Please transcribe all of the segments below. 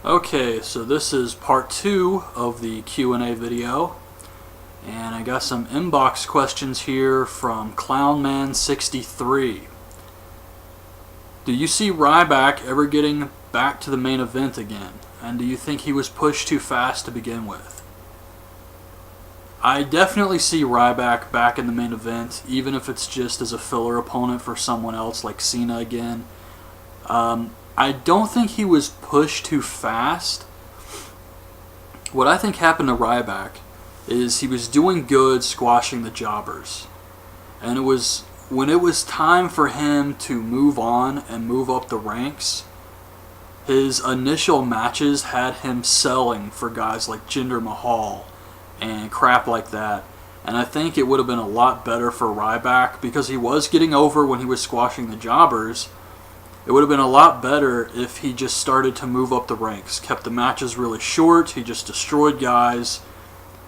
Okay, so this is part 2 of the Q&A video, and I got some inbox questions here from Clownman63. Do you see Ryback ever getting back to the main event again, and do you think he was pushed too fast to begin with? I definitely see Ryback back in the main event, even if it's just as a filler opponent for someone else like Cena again. I don't think he was pushed too fast. What I think happened to Ryback is he was doing good squashing the jobbers. And it was when it was time for him to move on and move up the ranks, his initial matches had him selling for guys like Jinder Mahal and crap like that. And I think it would have been a lot better for Ryback because he was getting over when he was squashing the jobbers. It would have been a lot better if he just started to move up the ranks, kept the matches really short, he just destroyed guys,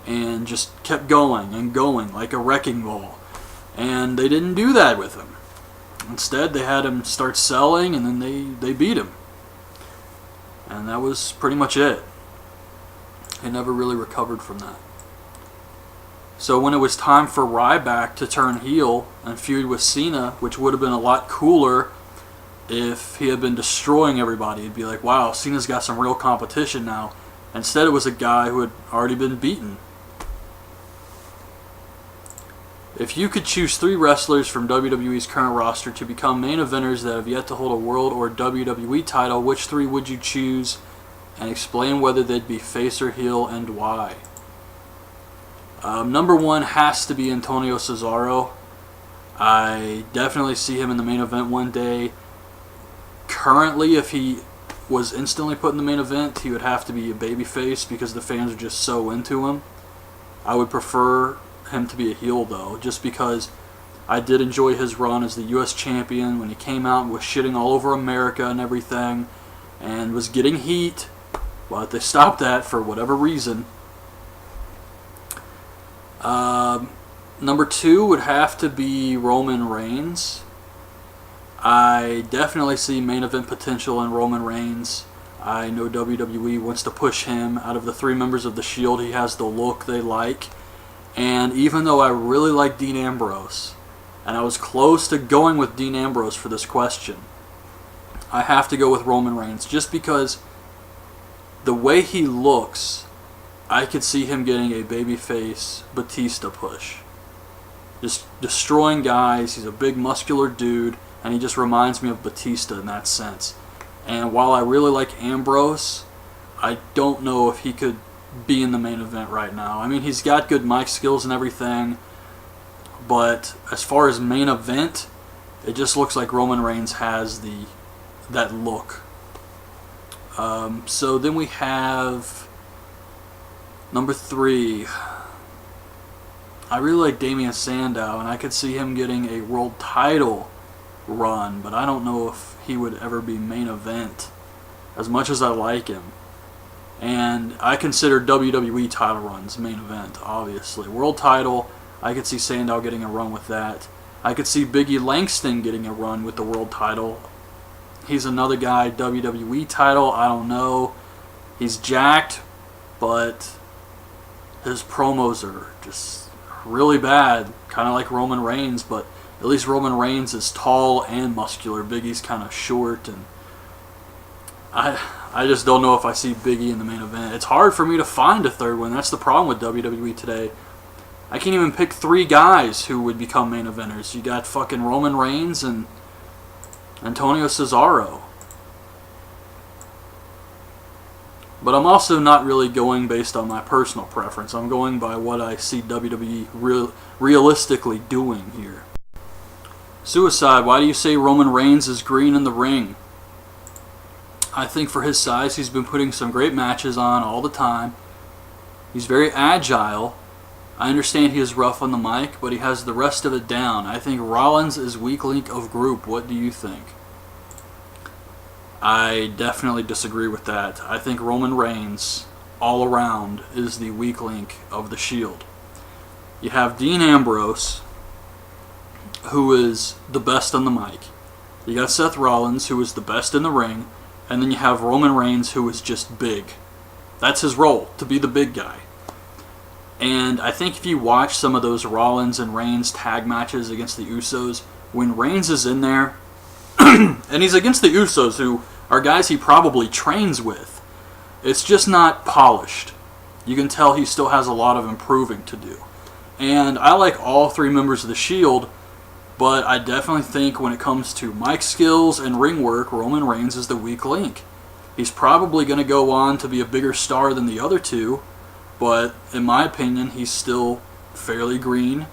and just kept going and going like a wrecking ball. And they didn't do that with him. Instead, they had him start selling, and then they beat him. And that was pretty much it. He never really recovered from that. So when it was time for Ryback to turn heel and feud with Cena, which would have been a lot cooler if he had been destroying everybody, it'd be like, wow, Cena's got some real competition now. Instead, it was a guy who had already been beaten. If you could choose 3 wrestlers from WWE's current roster to become main eventers that have yet to hold a World or WWE title, which 3 would you choose? And explain whether they'd be face or heel and why. Number 1 has to be Antonio Cesaro. I definitely see him in the main event one day. Currently, if he was instantly put in the main event, he would have to be a babyface because the fans are just so into him. I would prefer him to be a heel, though, just because I did enjoy his run as the U.S. champion when he came out and was shitting all over America and everything and was getting heat, but they stopped that for whatever reason. Number 2 would have to be Roman Reigns. I definitely see main event potential in Roman Reigns. I know WWE wants to push him. Out of the 3 members of the Shield, he has the look they like. And even though I really like Dean Ambrose, and I was close to going with Dean Ambrose for this question, I have to go with Roman Reigns just because the way he looks, I could see him getting a babyface Batista push. Just destroying guys. He's a big muscular dude, and he just reminds me of Batista in that sense. And while I really like Ambrose, I don't know if he could be in the main event right now. I mean, he's got good mic skills and everything, but as far as main event, it just looks like Roman Reigns has that look. So then we have number 3. I really like Damien Sandow, and I could see him getting a world title run, but I don't know if he would ever be main event as much as I like him. And I consider WWE title runs main event, obviously. World title, I could see Sandow getting a run with that. I could see Biggie Langston getting a run with the world title. He's another guy, WWE title, I don't know. He's jacked, but his promos are just really bad, kind of like Roman Reigns, but at least Roman Reigns is tall and muscular. Biggie's kind of short, and I just don't know if I see Biggie in the main event. It's hard for me to find a third one. That's the problem with WWE today. I can't even pick 3 guys who would become main eventers. You got fucking Roman Reigns and Antonio Cesaro. But I'm also not really going based on my personal preference. I'm going by what I see WWE realistically doing here. Suicide, why do you say Roman Reigns is green in the ring? I think for his size, he's been putting some great matches on all the time. He's very agile. I understand he is rough on the mic, but he has the rest of it down. I think Rollins is weak link of group. What do you think? I definitely disagree with that. I think Roman Reigns, all around, is the weak link of the Shield. You have Dean Ambrose, who is the best on the mic. You got Seth Rollins, who is the best in the ring. and then you have Roman Reigns, who is just big. That's his role, to be the big guy. And I think if you watch some of those Rollins and Reigns tag matches against the Usos, when Reigns is in there, and he's against the Usos, who are guys he probably trains with, it's just not polished. You can tell he still has a lot of improving to do. And I like all three members of the Shield, but I definitely think when it comes to mic skills and ring work, Roman Reigns is the weak link. He's probably going to go on to be a bigger star than the other two, but in my opinion, he's still fairly green.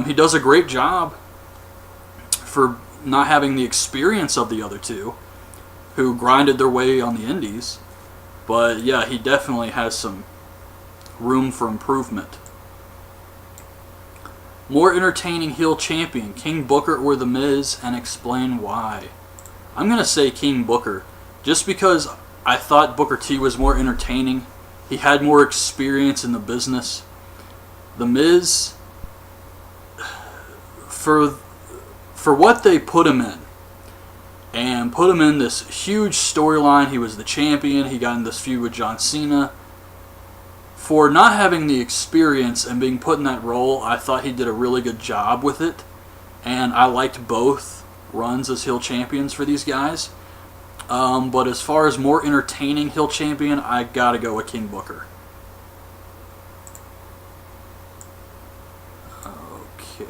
He does a great job for not having the experience of the other two, who grinded their way on the indies. But yeah, he definitely has some room for improvement. More entertaining heel champion, King Booker or The Miz, and explain why. I'm going to say King Booker, just because I thought Booker T was more entertaining. He had more experience in the business. The Miz, for what they put him in, and put him in this huge storyline, he was the champion, he got in this feud with John Cena. For not having the experience and being put in that role, I thought he did a really good job with it. And I liked both runs as heel champions for these guys. But as far as more entertaining heel champion, I gotta go with King Booker. Okay.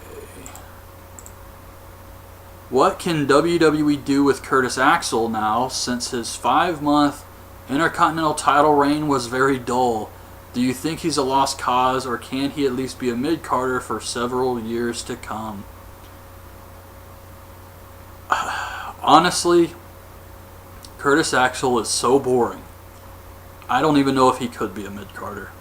What can WWE do with Curtis Axel now, since his 5-month Intercontinental title reign was very dull? Do you think he's a lost cause, or can he at least be a mid-carder for several years to come? Honestly, Curtis Axel is so boring. I don't even know if he could be a mid-carder.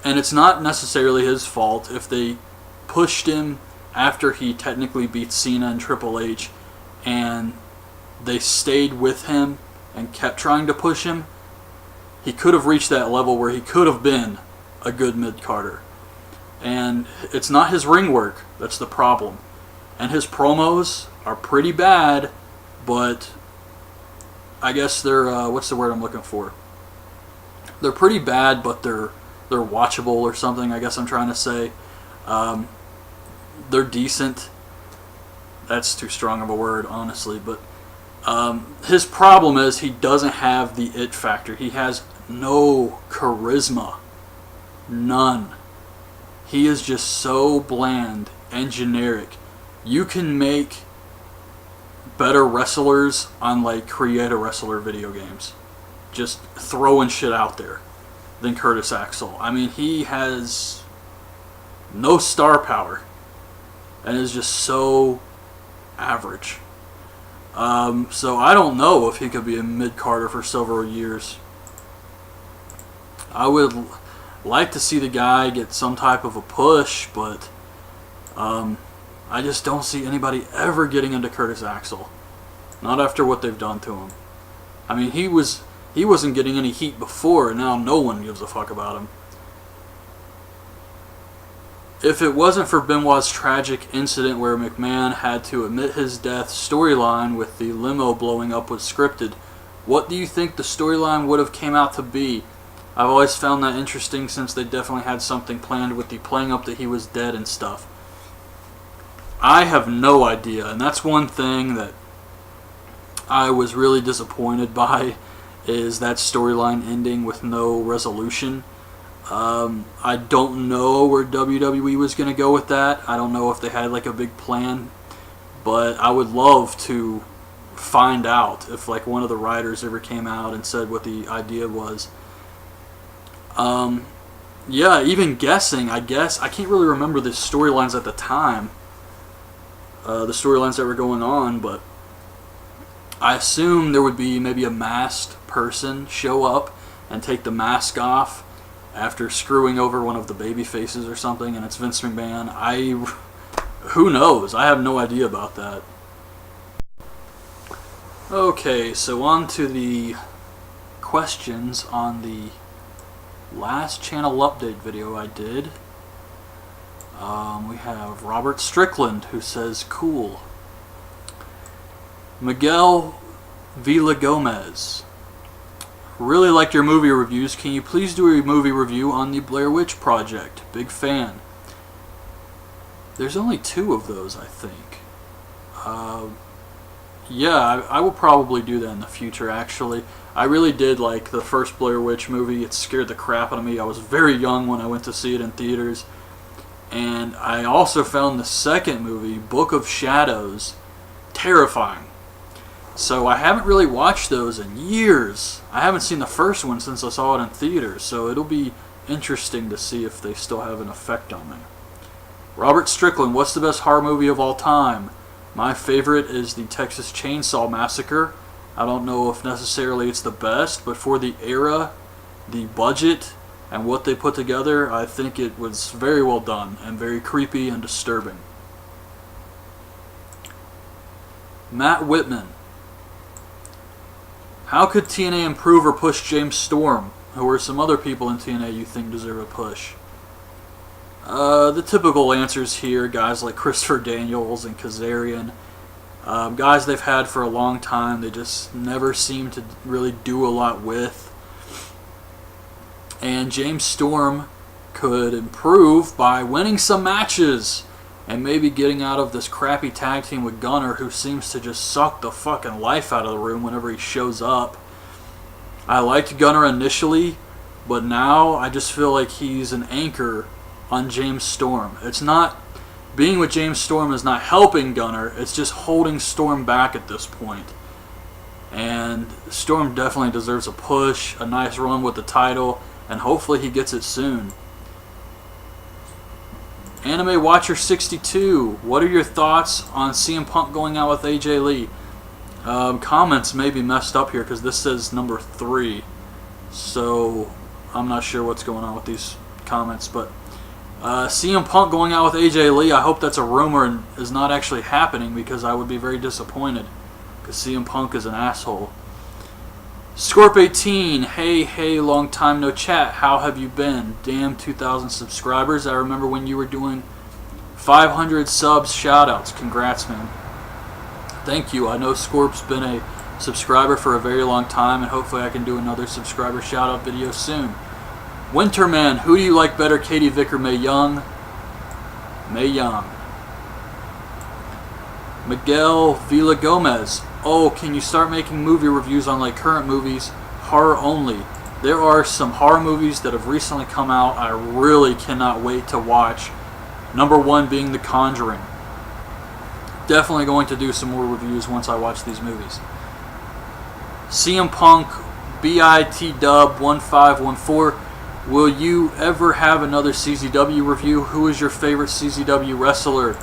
And it's not necessarily his fault if they pushed him after he technically beat Cena and Triple H, and they stayed with him and kept trying to push him. He could have reached that level where he could have been a good mid-carder. And it's not his ring work that's the problem. And his promos are pretty bad, but I guess they're, what's the word I'm looking for? They're pretty bad, but they're watchable or something, I guess I'm trying to say. They're decent. That's too strong of a word, honestly, but his problem is he doesn't have the it factor. He has no charisma. None. He is just so bland and generic. You can make better wrestlers on like Create a Wrestler video games, just throwing shit out there, than Curtis Axel. I mean, he has no star power and is just so average. So I don't know if he could be a mid-carder for several years. I would like to see the guy get some type of a push, but I just don't see anybody ever getting into Curtis Axel. Not after what they've done to him. I mean, he wasn't getting any heat before, and now no one gives a fuck about him. If it wasn't for Benoit's tragic incident where McMahon had to admit his death storyline with the limo blowing up was scripted, what do you think the storyline would have came out to be? I've always found that interesting since they definitely had something planned with the playing up that he was dead and stuff. I have no idea, and that's one thing that I was really disappointed by, is that storyline ending with no resolution. I don't know where WWE was going to go with that. I don't know if they had like a big plan, but I would love to find out if like one of the writers ever came out and said what the idea was. Yeah, even guessing, I guess. I can't really remember the storylines at the time, the storylines that were going on, but I assume there would be maybe a masked person show up and take the mask off after screwing over one of the baby faces or something, and it's Vince McMahon. Who knows? I have no idea about that. Okay, so on to the questions on the last channel update video I did. We have Robert Strickland, who says, cool. Miguel Vila Gomez. Really liked your movie reviews. Can you please do a movie review on the Blair Witch Project? Big fan. There's only 2 of those, I think. Yeah, I will probably do that in the future, actually. I really did like the first Blair Witch movie. It scared the crap out of me. I was very young when I went to see it in theaters. And I also found the second movie, Book of Shadows, terrifying. So I haven't really watched those in years. I haven't seen the first one since I saw it in theaters, so it'll be interesting to see if they still have an effect on me. Robert Strickland, what's the best horror movie of all time? My favorite is the Texas Chainsaw Massacre. I don't know if necessarily it's the best, but for the era, the budget, and what they put together, I think it was very well done and very creepy and disturbing. Matt Whitman. How could TNA improve or push James Storm? Who are some other people in TNA you think deserve a push? The typical answers here, guys like Christopher Daniels and Kazarian. Guys they've had for a long time, they just never seem to really do a lot with. And James Storm could improve by winning some matches and maybe getting out of this crappy tag team with Gunner, who seems to just suck the fucking life out of the room whenever he shows up. I liked Gunner initially, but now I just feel like he's an anchor on James Storm. It's not, being with James Storm is not helping Gunner, it's just holding Storm back at this point. And Storm definitely deserves a push, a nice run with the title, and hopefully he gets it soon. Anime Watcher 62, what are your thoughts on CM Punk going out with AJ Lee? Comments may be messed up here because this says number 3, so I'm not sure what's going on with these comments, but CM Punk going out with AJ Lee, I hope that's a rumor and is not actually happening, because I would be very disappointed, because CM Punk is an asshole. Scorp18, hey, long time no chat, how have you been? Damn 2,000 subscribers, I remember when you were doing 500 subs shoutouts, congrats man. Thank you, I know Scorp's been a subscriber for a very long time, and hopefully I can do another subscriber shoutout video soon. Winterman, who do you like better, Katie Vick or Mae Young? Mae Young. Miguel Vila Gomez, oh, can you start making movie reviews on like current movies, horror only? There are some horror movies that have recently come out I really cannot wait to watch. Number 1 being The Conjuring. Definitely going to do some more reviews once I watch these movies. CM Punk BITDub1514, will you ever have another CZW review? Who is your favorite CZW wrestler?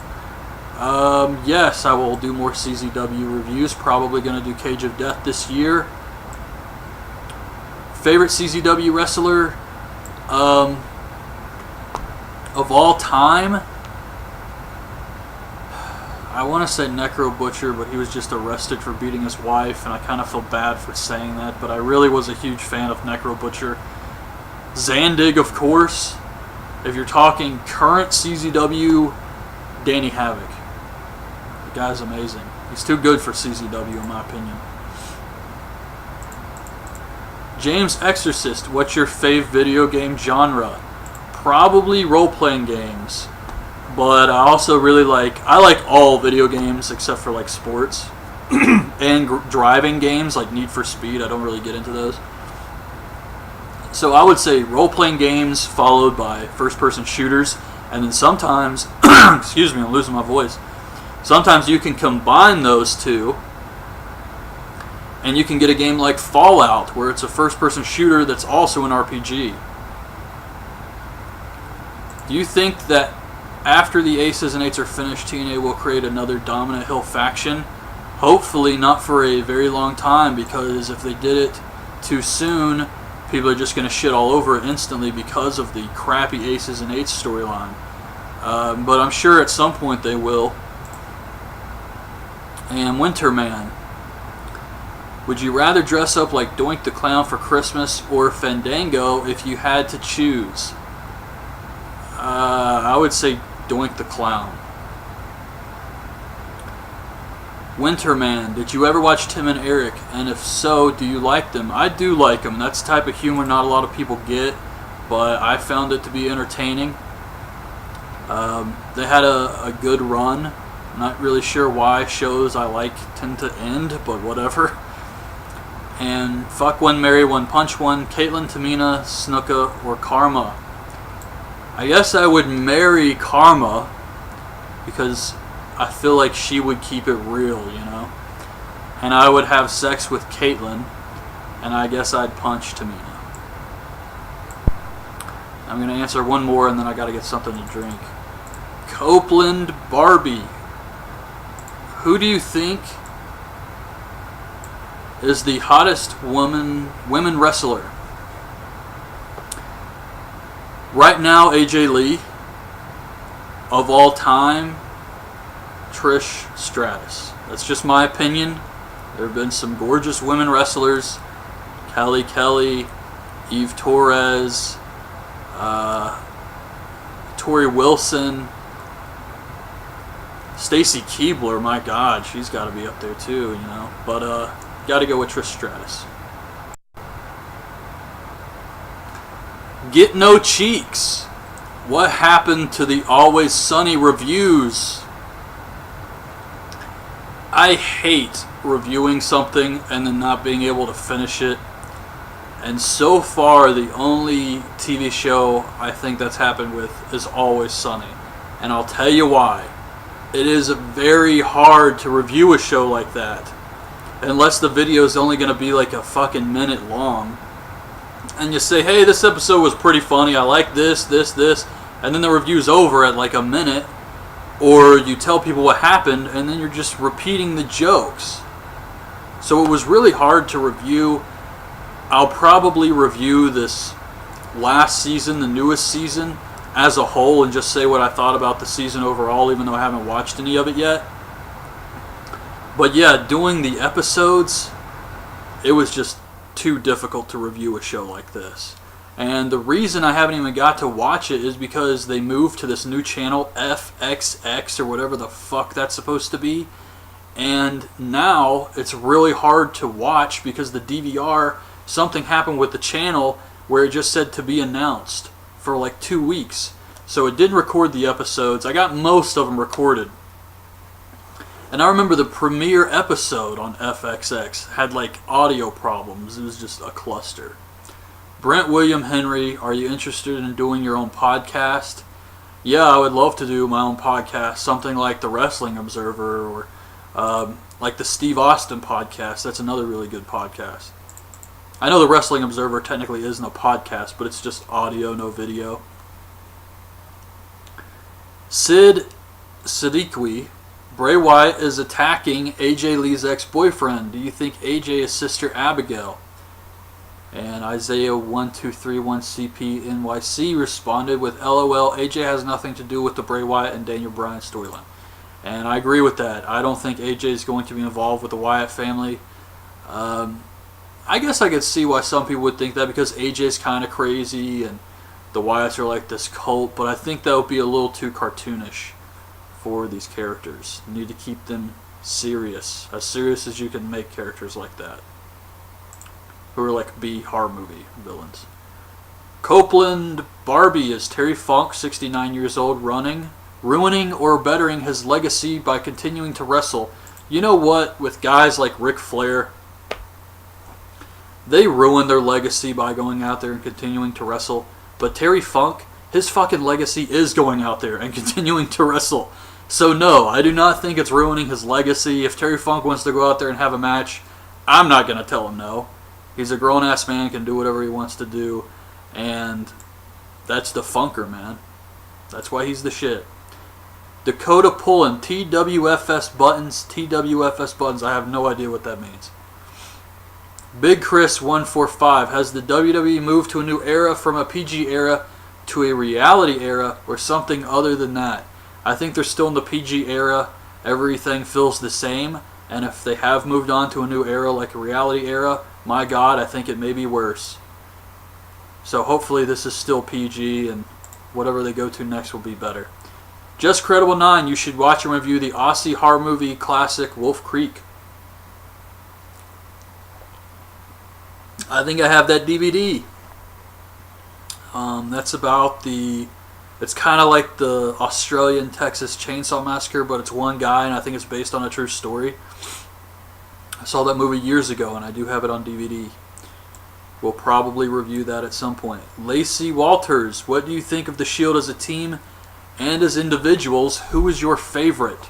Yes, I will do more CZW reviews. Probably going to do Cage of Death this year. Favorite CZW wrestler of all time? I want to say Necro Butcher, but he was just arrested for beating his wife, and I kind of feel bad for saying that, but I really was a huge fan of Necro Butcher. Zandig, of course. If you're talking current CZW, Danny Havoc. The guy's amazing. He's too good for CZW in my opinion. James Exorcist, what's your fave video game genre? Probably role-playing games. But I also really like all video games except for like sports. And driving games like Need for Speed. I don't really get into those. So I would say role-playing games followed by first-person shooters. And then sometimes, excuse me, I'm losing my voice. Sometimes you can combine those two, and you can get a game like Fallout, where it's a first-person shooter that's also an RPG. Do you think that after the Aces and Eights are finished, TNA will create another Dominant Hill faction? Hopefully not for a very long time, because if they did it too soon, people are just going to shit all over it instantly because of the crappy Aces and Eights storyline. But I'm sure at some point they will. And Winterman, would you rather dress up like Doink the Clown for Christmas or Fandango if you had to choose? I would say Doink the Clown. Winterman, did you ever watch Tim and Eric? And if so, do you like them? I do like them. That's the type of humor not a lot of people get, but I found it to be entertaining. They had a good run. Not really sure why shows I like tend to end, but whatever. And Fuck One, Marry One, Punch One, Caitlyn, Tamina, Snuka, or Karma. I guess I would marry Karma because I feel like she would keep it real, you know? And I would have sex with Caitlyn, and I guess I'd punch Tamina. I'm going to answer one more, and then I got to get something to drink. Copeland Barbie. Who do you think is the hottest women wrestler? Right now, AJ Lee. Of all time, Trish Stratus. That's just my opinion. There have been some gorgeous women wrestlers. Kelly, Eve Torres, Tori Wilson, Stacy Keibler. My God, she's got to be up there too, you know. But got to go with Trish Stratus. Get No Cheeks. What happened to the Always Sunny reviews? I hate reviewing something and then not being able to finish it. And so far, the only TV show I think that's happened with is Always Sunny. And I'll tell you why. It is very hard to review a show like that. Unless the video is only going to be like a fucking minute long. And you say, hey, this episode was pretty funny. I like this. And then the review's over at like a minute. Or you tell people what happened, and then you're just repeating the jokes. So it was really hard to review. I'll probably review this last season, the newest season, as a whole, and just say what I thought about the season overall, even though I haven't watched any of it yet. But yeah, doing the episodes, it was just too difficult to review a show like this. And the reason I haven't even got to watch it is because they moved to this new channel, FXX, or whatever the fuck that's supposed to be. And now it's really hard to watch because the DVR, something happened with the channel where it just said to be announced for like 2 weeks. So it didn't record the episodes. I got most of them recorded. And I remember the premiere episode on FXX had like audio problems. It was just a cluster. Brent William Henry, are you interested in doing your own podcast? Yeah, I would love to do my own podcast, something like the Wrestling Observer or like the Steve Austin podcast. That's another really good podcast. I know the Wrestling Observer technically isn't a podcast, but it's just audio, no video. Sid Siddiqui, Bray Wyatt is attacking AJ Lee's ex-boyfriend. Do you think AJ is Sister Abigail? And Isaiah1231CPNYC responded with, LOL, AJ has nothing to do with the Bray Wyatt and Daniel Bryan storyline. And I agree with that. I don't think AJ is going to be involved with the Wyatt family. I guess I could see why some people would think that because AJ's kind of crazy and the Wyatts are like this cult, but I think that would be a little too cartoonish for these characters. You need to keep them serious. As serious as you can make characters like that. Who are like B horror movie villains. Copeland Barbie, is Terry Funk, 69 years old, ruining or bettering his legacy by continuing to wrestle? You know what? With guys like Ric Flair, they ruin their legacy by going out there and continuing to wrestle. But Terry Funk, his fucking legacy is going out there and continuing to wrestle. So no, I do not think it's ruining his legacy. If Terry Funk wants to go out there and have a match, I'm not going to tell him no. He's a grown-ass man, can do whatever he wants to do, and that's the Funker, man. That's why he's the shit. Dakota Pullen, TWFS buttons, I have no idea what that means. Big Chris 145, has the WWE moved to a new era from a PG era to a reality era or something other than that? I think they're still in the PG era. Everything feels the same, and if they have moved on to a new era like a reality era, my God, I think it may be worse. So hopefully this is still PG and whatever they go to next will be better. Just Credible 9, you should watch and review the Aussie horror movie classic Wolf Creek. I think I have that DVD. That's about it's kind of like the Australian Texas Chainsaw Massacre, but it's one guy, and I think it's based on a true story. I saw that movie years ago, and I do have it on DVD. We'll probably review that at some point. Lacey Walters, what do you think of the Shield as a team and as individuals? Who is your favorite?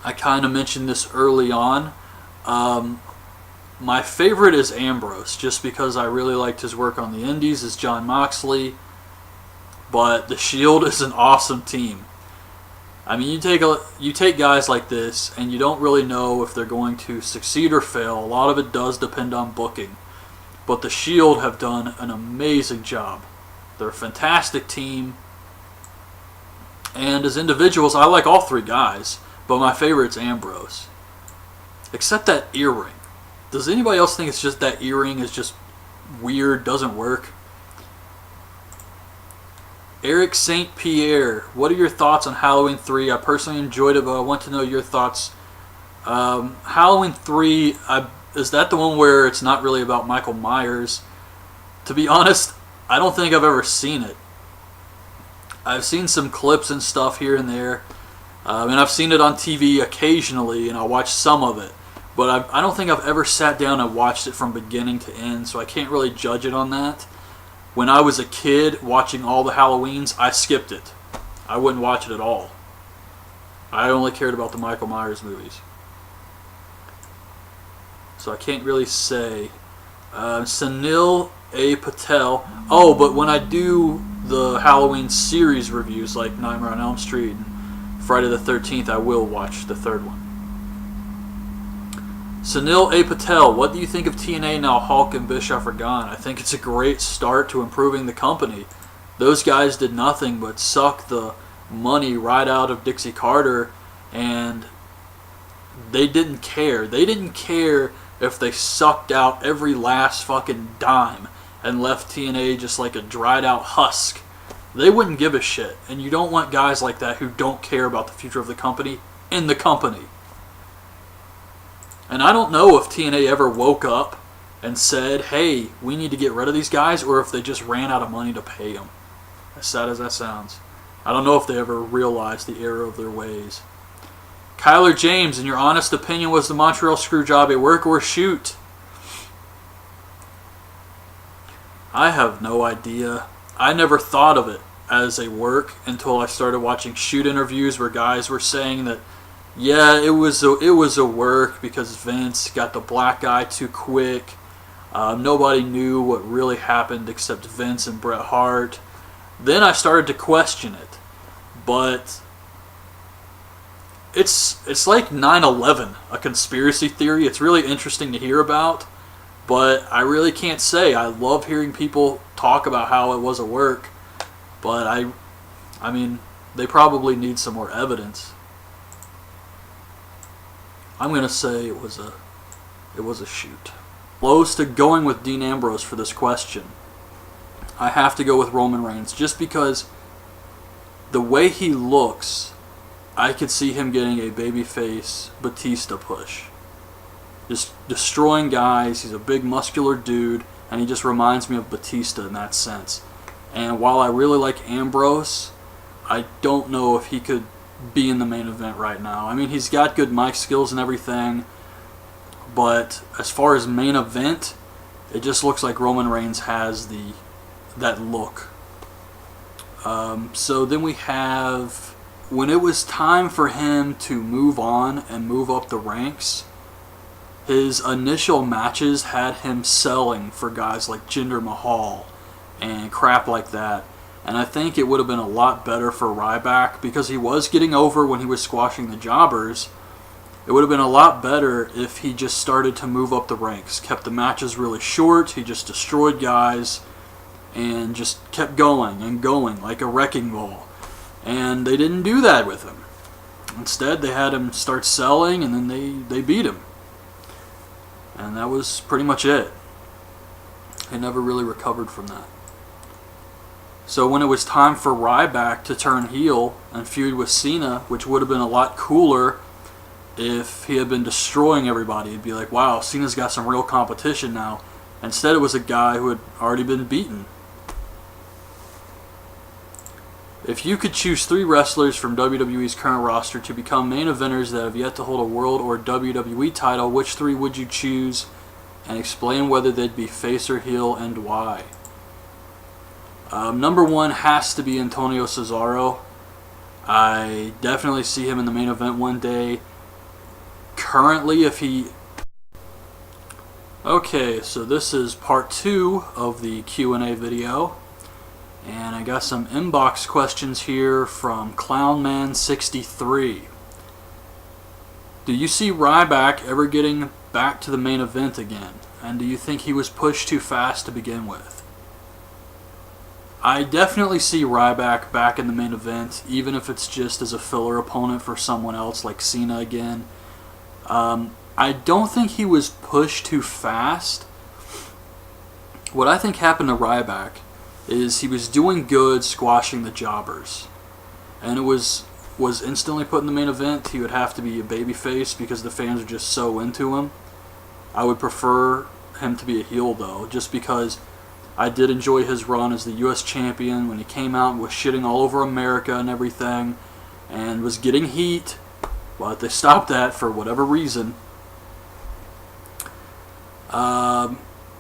I kind of mentioned this early on. My favorite is Ambrose, just because I really liked his work on the Indies as John Moxley. But the Shield is an awesome team. I mean, you take guys like this, and you don't really know if they're going to succeed or fail. A lot of it does depend on booking. But the Shield have done an amazing job. They're a fantastic team. And as individuals, I like all three guys, but my favorite's Ambrose. Except that earring. Does anybody else think it's just that earring is just weird, doesn't work? Eric St. Pierre, what are your thoughts on Halloween 3? I personally enjoyed it, but I want to know your thoughts. Halloween 3, is that the one where it's not really about Michael Myers? To be honest, I don't think I've ever seen it. I've seen some clips and stuff here and there, and I've seen it on TV occasionally, and I'll watch some of it. But I don't think I've ever sat down and watched it from beginning to end, so I can't really judge it on that. When I was a kid watching all the Halloweens, I skipped it. I wouldn't watch it at all. I only cared about the Michael Myers movies. So I can't really say. Sunil A. Patel. Oh, but when I do the Halloween series reviews, like Nightmare on Elm Street and Friday the 13th, I will watch the third one. Sunil A. Patel, what do you think of TNA now Hulk and Bischoff are gone? I think it's a great start to improving the company. Those guys did nothing but suck the money right out of Dixie Carter, and they didn't care. They didn't care if they sucked out every last fucking dime and left TNA just like a dried out husk. They wouldn't give a shit, and you don't want guys like that who don't care about the future of the company in the company. And I don't know if TNA ever woke up and said, hey, we need to get rid of these guys, or if they just ran out of money to pay them. As sad as that sounds. I don't know if they ever realized the error of their ways. Kyler James, in your honest opinion, was the Montreal Screwjob a work or shoot? I have no idea. I never thought of it as a work until I started watching shoot interviews where guys were saying that, yeah, it was a work because Vince got the black eye too quick. Nobody knew what really happened except Vince and Bret Hart. Then I started to question it. But it's like 9/11, a conspiracy theory. It's really interesting to hear about, but I really can't say. I love hearing people talk about how it was a work, but I mean, they probably need some more evidence. I'm gonna say it was a shoot. Close to going with Dean Ambrose for this question. I have to go with Roman Reigns just because the way he looks, I could see him getting a babyface Batista push. Just destroying guys. He's a big muscular dude, and he just reminds me of Batista in that sense. And while I really like Ambrose, I don't know if he could be in the main event right now. I mean, he's got good mic skills and everything, but as far as main event, it just looks like Roman Reigns has that look. So then we have, when it was time for him to move on and move up the ranks, his initial matches had him selling for guys like Jinder Mahal and crap like that. And I think it would have been a lot better for Ryback because he was getting over when he was squashing the jobbers. It would have been a lot better if he just started to move up the ranks, kept the matches really short, he just destroyed guys, and just kept going and going like a wrecking ball. And they didn't do that with him. Instead, they had him start selling, and then they beat him. And that was pretty much it. He never really recovered from that. So when it was time for Ryback to turn heel and feud with Cena, which would have been a lot cooler if he had been destroying everybody, it'd be like, wow, Cena's got some real competition now. Instead, it was a guy who had already been beaten. If you could choose 3 wrestlers from WWE's current roster to become main eventers that have yet to hold a World or WWE title, which 3 would you choose? And explain whether they'd be face or heel and why. Number 1 has to be Antonio Cesaro. I definitely see him in the main event one day. Currently, if he... Okay, so this is part 2 of the Q&A video. And I got some inbox questions here from Clownman63. Do you see Ryback ever getting back to the main event again? And do you think he was pushed too fast to begin with? I definitely see Ryback back in the main event, even if it's just as a filler opponent for someone else like Cena again. I don't think he was pushed too fast. What I think happened to Ryback is he was doing good squashing the jobbers, and it was instantly put in the main event. He would have to be a babyface because the fans are just so into him. I would prefer him to be a heel though, just because I did enjoy his run as the US champion when he came out and was shitting all over America and everything and was getting heat, but they stopped that for whatever reason.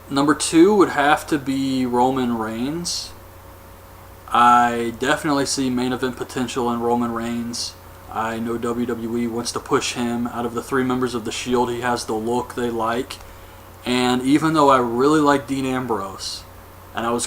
Number 2 would have to be Roman Reigns. I definitely see main event potential in Roman Reigns. I know WWE wants to push him. Out of the 3 members of the Shield, he has the look they like. And even though I really like Dean Ambrose, and I was